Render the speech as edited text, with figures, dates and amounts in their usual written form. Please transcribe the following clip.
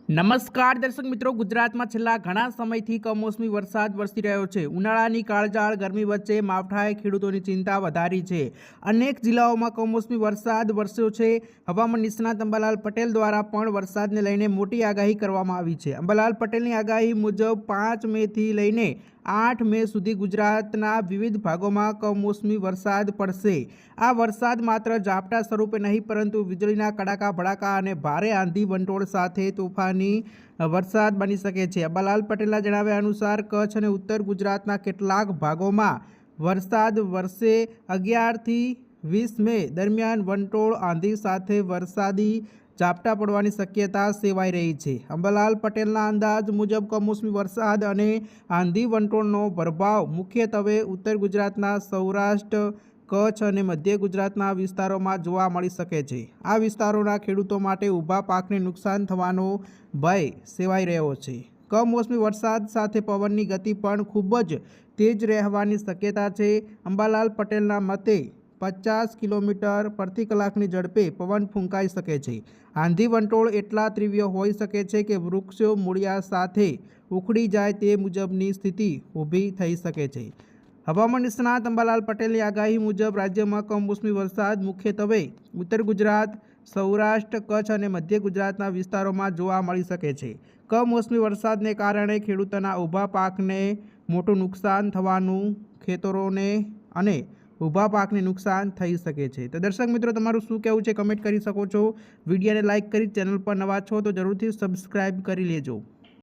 નમસ્કાર દર્શક મિત્રો, ગુજરાતમાં છેલ્લા ઘણા સમયથી કમોસમી વરસાદ વરસી રહ્યો છે। ઉનાળાની કાળઝાળ ગરમી વચ્ચે માવઠાએ ખેડૂતોની ચિંતા વધારી છે। અનેક જિલ્લાઓમાં કમોસમી વરસાદ વરસ્યો છે। હવામાન નિષ્ણાત અંબાલાલ પટેલ દ્વારા પણ વરસાદને લઈને મોટી આગાહી કરવામાં આવી છે। અંબાલાલ પટેલની આગાહી મુજબ 5 મેથી લઈને 8 મે સુધી ગુજરાતના વિવિધ ભાગોમાં કમોસમી વરસાદ પડશે। આ વરસાદ માત્ર ઝાપટા સ્વરૂપે નહીં, પરંતુ વીજળીના કડાકા ભડાકા અને ભારે આંધી વંટોળ સાથે તોફાની વરસાદ બની શકે છે। અંબાલાલ પટેલના જણાવ્યા અનુસાર કચ્છ અને ઉત્તર ગુજરાતના કેટલાક ભાગોમાં વરસાદ વરસે। 11 થી 20 મે દરમિયાન વંટોળ આંધી સાથે વરસાદી ઝાપટા પડવાની શક્યતા સેવાઈ રહી છે। અંબાલાલ પટેલના અંદાજ મુજબ કમોસમી વરસાદ અને આંધી વંટોળનો પ્રભાવ મુખ્યત્વે ઉત્તર ગુજરાતના સૌરાષ્ટ્ર, કચ્છ અને મધ્ય ગુજરાતના વિસ્તારોમાં જોવા મળી શકે છે। આ વિસ્તારોના ખેડૂતો માટે ઊભા પાકને નુકસાન થવાનો ભય સેવાઈ રહ્યો છે। કમોસમી વરસાદ સાથે પવનની ગતિ પણ ખૂબ જ તેજ રહેવાની શક્યતા છે। અંબાલાલ પટેલના મતે 50 કિલોમીટર પ્રતિ કલાકની ઝડપે પવન ફૂંકાઈ શકે છે। આંધી વંટોળ એટલા તીવ્ર હોઈ શકે છે કે વૃક્ષો મૂળિયા સાથે ઉખડી જાય તે મુજબની સ્થિતિ ઊભી થઈ શકે છે। હવામાન નિષ્ણાત અંબાલાલ પટેલની આગાહી મુજબ રાજ્યમાં કમોસમી વરસાદ મુખ્યત્વે ઉત્તર ગુજરાત, સૌરાષ્ટ્ર, કચ્છ અને મધ્ય ગુજરાતના વિસ્તારોમાં જોવા મળી શકે છે। કમોસમી વરસાદને કારણે ખેડૂતોના ઊભા પાકને મોટું નુકસાન થવાનું, ખેતરોને અને ઊભા પાકને નુકસાન થઈ શકે છે। તો દર્શક મિત્રો, તમારું શું કહેવું છે કમેન્ટ કરી શકો છો। વિડીયોને લાઇક કરી ચેનલ પર નવા છો તો જરૂરથી સબસ્ક્રાઈબ કરી લેજો।